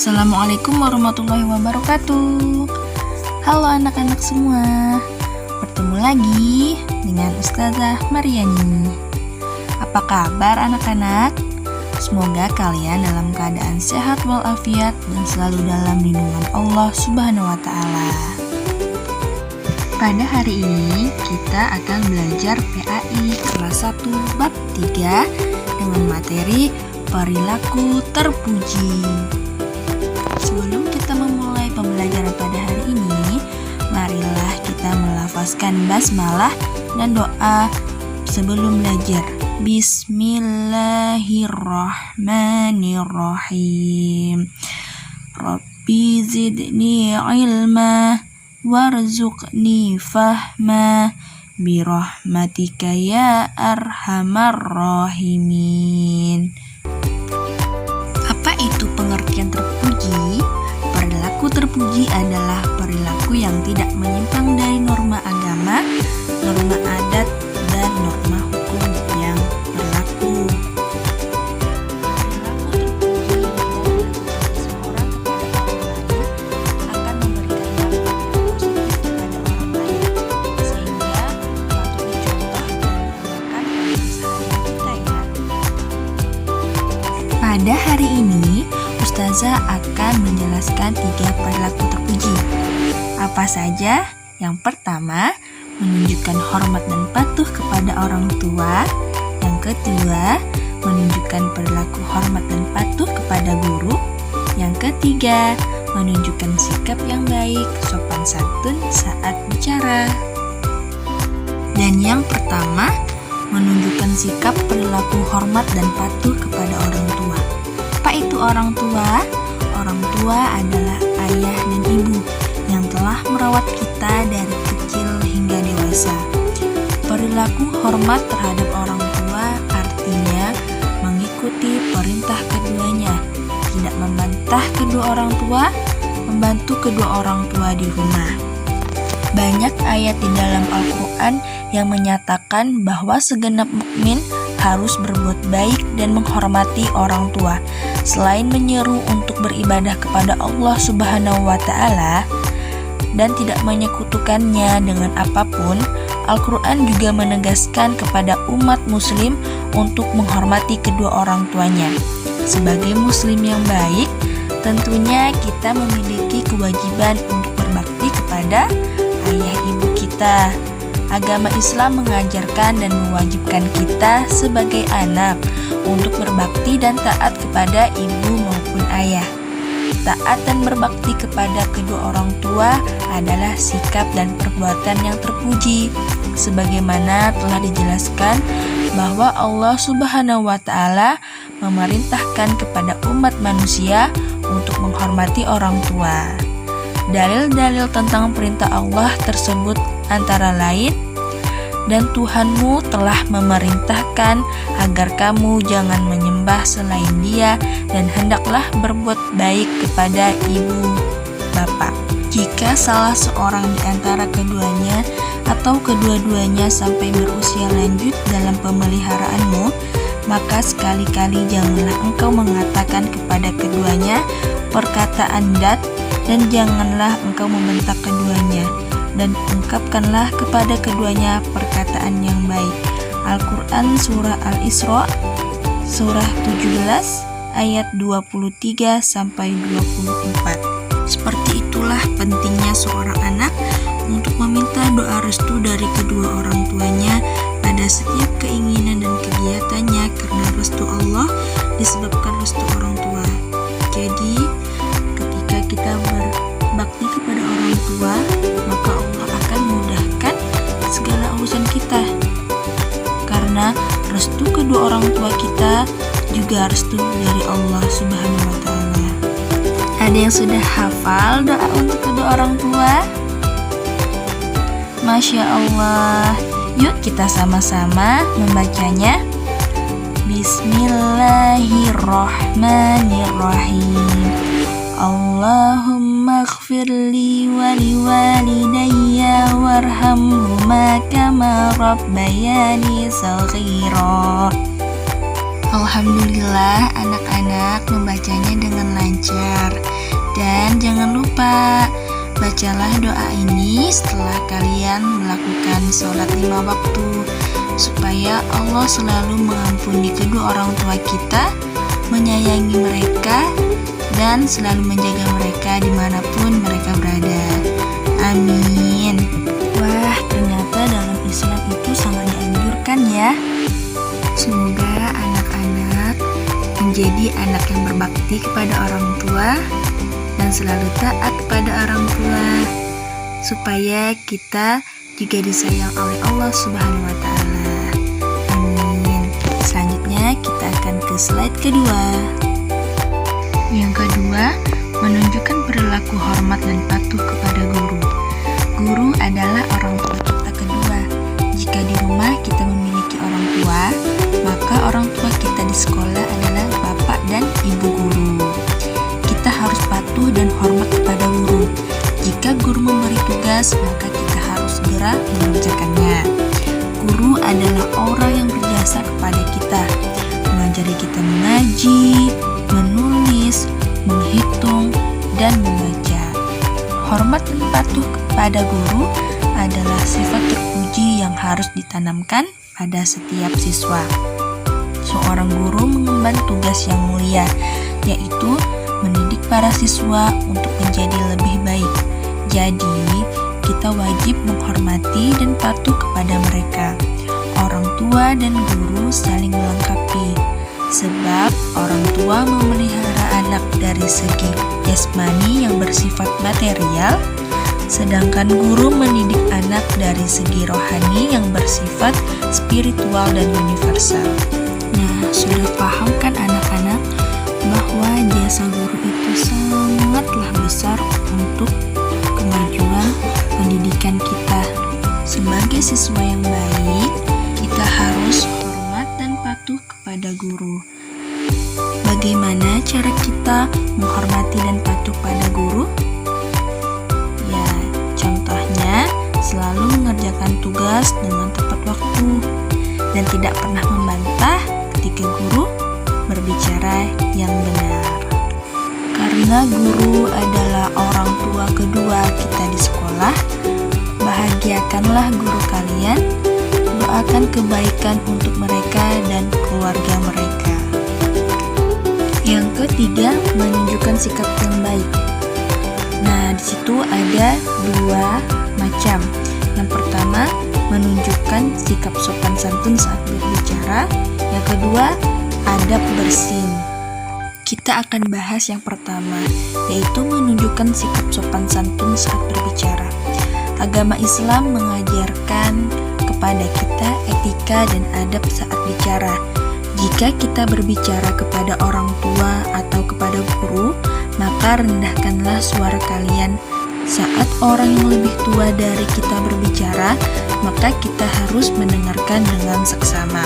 Assalamualaikum warahmatullahi wabarakatuh. Halo anak-anak semua, bertemu lagi dengan Ustazah Maryani. Apa kabar anak-anak? Semoga kalian dalam keadaan sehat walafiat dan selalu dalam lindungan Allah Subhanahu wa Ta'ala. Pada hari ini kita akan belajar PAI kelas 1 bab 3 dengan materi perilaku terpuji. Sebelum kita memulai pembelajaran pada hari ini, marilah kita melafazkan basmalah dan doa sebelum belajar. Bismillahirrahmanirrahim. Rabbi zidni ilma warzuqni fahma birahmatika ya arhamar rahimin. Apa itu pengertian terpuji? Perilaku terpuji adalah perilaku yang tidak menyimpang dari norma agama, norma adat, dan norma hukum yang berlaku. Perilaku terpuji adalah seseorang kepada orang lain akan memberikan dampak positif kepada orang lain, sehingga patut dicontoh dan diamalkan dalam keseharian kita ya. Pada hari ini, Ustazah akan menjelaskan 3 perilaku terpuji. Apa saja? Yang pertama, menunjukkan hormat dan patuh kepada orang tua. Yang kedua, menunjukkan perilaku hormat dan patuh kepada guru. Yang ketiga, menunjukkan sikap yang baik, sopan santun saat bicara. Dan yang pertama, menunjukkan sikap perilaku hormat dan patuh kepada orang tua. Apa itu orang tua? Orang tua adalah ayah dan ibu yang telah merawat kita dari kecil hingga dewasa. Perilaku hormat terhadap orang tua artinya mengikuti perintah keduanya, tidak membantah kedua orang tua, membantu kedua orang tua di rumah. Banyak ayat di dalam Al-Quran yang menyatakan bahwa segenap mukmin harus berbuat baik dan menghormati orang tua. Selain menyeru untuk beribadah kepada Allah Subhanahu wa Ta'ala dan tidak menyekutukannya dengan apapun, Al-Quran juga menegaskan kepada umat muslim untuk menghormati kedua orang tuanya. Sebagai muslim yang baik, tentunya kita memiliki kewajiban untuk berbakti kepada ayah ibu kita. Agama Islam mengajarkan dan mewajibkan kita sebagai anak untuk berbakti dan taat kepada ibu maupun ayah. Taat dan berbakti kepada kedua orang tua adalah sikap dan perbuatan yang terpuji, sebagaimana telah dijelaskan bahwa Allah Subhanahu wa Ta'ala memerintahkan kepada umat manusia untuk menghormati orang tua. Dalil-dalil tentang perintah Allah tersebut antara lain, dan Tuhanmu telah memerintahkan agar kamu jangan menyembah selain Dia dan hendaklah berbuat baik kepada ibu bapak. Jika salah seorang di antara keduanya atau kedua-duanya sampai berusia lanjut dalam pemeliharaanmu, maka sekali-kali janganlah engkau mengatakan kepada keduanya perkataan dat, dan janganlah engkau membentak keduanya, dan ungkapkanlah kepada keduanya perkataan yang baik. Al-Quran Surah Al-Isra Surah 17 ayat 23-24. Seperti itulah pentingnya seorang anak untuk meminta doa restu dari kedua orang tuanya pada setiap keinginan dan kegiatannya, karena restu Allah disebabkan restu orang tua. Jadi ketika kita berbakti kepada orang tua, maka Allah akan mudahkan segala urusan kita, karena restu kedua orang tua kita juga restu dari Allah Subhanahu wa Ta'ala. Ada yang sudah hafal doa untuk kedua orang tua? Masya Allah. Yuk kita sama-sama membacanya. Bismillahirrahmanirrahim. Allahumma ighfirli wa liwalidayya warhamhuma kama rabbayani shaghira. Alhamdulillah anak-anak membacanya dengan lancar. Dan jangan lupa bacalah doa ini setelah kalian melakukan sholat 5 waktu, supaya Allah selalu mengampuni kedua orang tua kita, menyayangi mereka, dan selalu menjaga mereka dimanapun mereka berada. Amin. Wah, ternyata dalam Islam itu sangat dianjurkan ya. Semoga anak-anak menjadi anak yang berbakti kepada orang tua dan selalu taat kepada orang tua, supaya kita juga disayang oleh Allah Subhanahu wa Ta'ala. Amin. Selanjutnya kita akan ke slide kedua. Yang kedua, menunjukkan perilaku hormat dan patuh kepada guru. Guru adalah orang tua kita kedua. Jika di rumah kita memiliki orang tua, maka orang tua kita di sekolah adalah bapak dan ibu guru. Kita harus patuh dan hormat kepada guru. Jika guru memberi tugas, maka kita harus segera mengerjakannya. Guru adalah orang yang berjasa kepada kita, mengajari kita mengaji, menulis, menghitung, dan membaca. Hormat dan patuh kepada guru adalah sifat terpuji yang harus ditanamkan pada setiap siswa. Seorang guru mengemban tugas yang mulia, yaitu mendidik para siswa untuk menjadi lebih baik. Jadi, kita wajib menghormati dan patuh kepada mereka. Orang tua dan guru saling melengkapi, sebab orang tua memelihara anak dari segi jasmani yang bersifat material, sedangkan guru mendidik anak dari segi rohani yang bersifat spiritual dan universal. Nah, sudah paham kan anak-anak bahwa jasa guru itu sangatlah besar untuk kemajuan pendidikan kita. Sebagai siswa yang baik, kita harus hormat dan patuh kepada guru. Bagaimana cara kita menghormati dan patuh pada guru? Ya, contohnya selalu mengerjakan tugas dengan tepat waktu dan tidak pernah membantah ketika guru berbicara yang benar. Karena guru adalah orang tua kedua kita di sekolah, bahagiakanlah guru kalian, doakan kebaikan untuk mereka dan keluarga mereka. Yang ketiga, menunjukkan sikap yang baik. Nah, di situ ada 2 macam. Yang pertama, menunjukkan sikap sopan santun saat berbicara. Yang kedua, adab bersin. Kita akan bahas yang pertama, yaitu menunjukkan sikap sopan santun saat berbicara. Agama Islam mengajarkan kepada kita etika dan adab saat bicara. Jika kita berbicara kepada orang tua atau kepada guru, maka rendahkanlah suara kalian. Saat orang yang lebih tua dari kita berbicara, maka kita harus mendengarkan dengan seksama.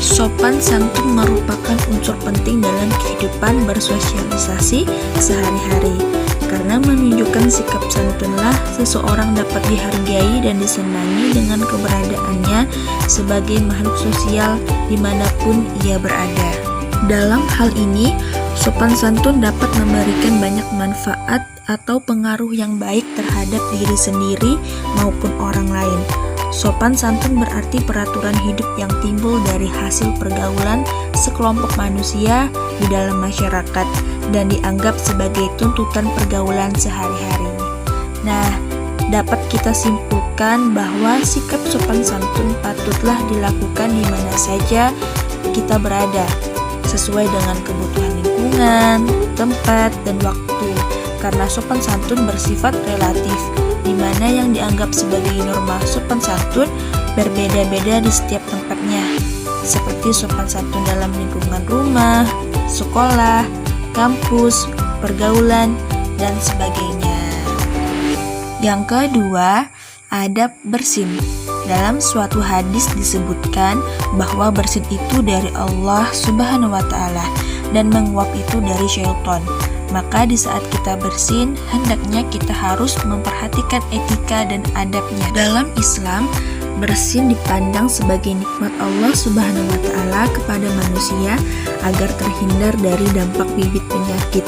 Sopan santun merupakan unsur penting dalam kehidupan bersosialisasi sehari-hari. Karena menunjukkan sikap santunlah seseorang dapat dihargai dan disenangi dengan keberadaannya sebagai makhluk sosial dimanapun ia berada. Dalam hal ini, sopan santun dapat memberikan banyak manfaat atau pengaruh yang baik terhadap diri sendiri maupun orang lain. Sopan santun berarti peraturan hidup yang timbul dari hasil pergaulan sekelompok manusia di dalam masyarakat dan dianggap sebagai tuntutan pergaulan sehari-hari. Nah, dapat kita simpulkan bahwa sikap sopan santun patutlah dilakukan di mana saja kita berada, sesuai dengan kebutuhan lingkungan, tempat, dan waktu. Karena sopan santun bersifat relatif, di mana yang dianggap sebagai norma sopan santun berbeda-beda di setiap tempatnya, seperti sopan santun dalam lingkungan rumah, sekolah, kampus, pergaulan, dan sebagainya. Yang kedua, adab bersin. Dalam suatu hadis disebutkan bahwa bersin itu dari Allah Subhanahu wa Ta'ala dan menguap itu dari syaitan. Maka di saat kita bersin, hendaknya kita harus memperhatikan etika dan adabnya. Dalam Islam, bersin dipandang sebagai nikmat Allah Subhanahu wa Ta'ala kepada manusia agar terhindar dari dampak bibit penyakit.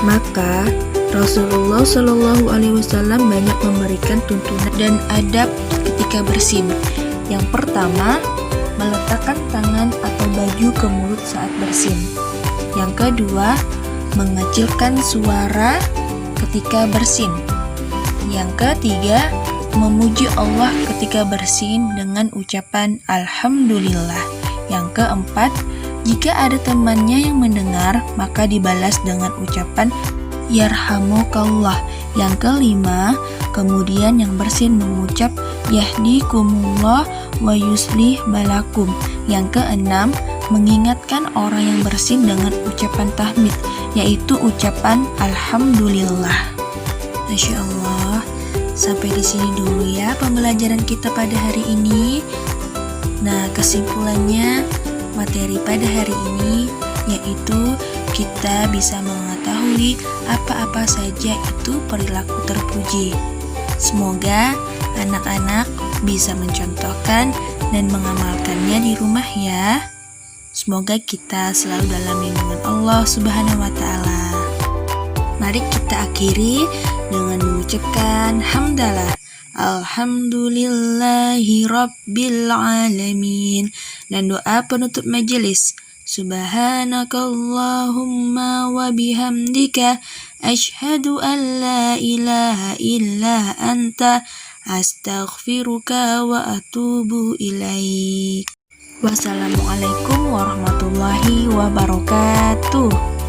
Maka, Rasulullah Shallallahu Alaihi Wasallam banyak memberikan tuntunan dan adab ketika bersin. Yang pertama, meletakkan tangan atau baju ke mulut saat bersin. Yang kedua, mengecilkan suara ketika bersin. Yang ketiga, memuji Allah ketika bersin dengan ucapan Alhamdulillah. Yang keempat, jika ada temannya yang mendengar, maka dibalas dengan ucapan Yarhamukallah. Yang kelima, kemudian yang bersin mengucap Yahdikumullah wa yuslih balakum. Yang keenam, mengingatkan orang yang bersin dengan ucapan tahmid, yaitu ucapan Alhamdulillah. Masya Allah, sampai di sini dulu ya pembelajaran kita pada hari ini. Nah, kesimpulannya materi pada hari ini yaitu kita bisa mengetahui apa-apa saja itu perilaku terpuji. Semoga anak-anak bisa mencontohkan dan mengamalkannya di rumah ya. Semoga kita selalu dalam lindungan Allah Subhanahu wa Ta'ala. Mari kita akhiri dengan mengucapkan hamdalah. Alhamdulillahi Rabbil Alamin. Dan doa penutup majelis. Subhanakallahumma wa bihamdika asyhadu an la ilaha illa anta astaghfiruka wa atubu ilaik. Wassalamualaikum warahmatullahi wabarakatuh.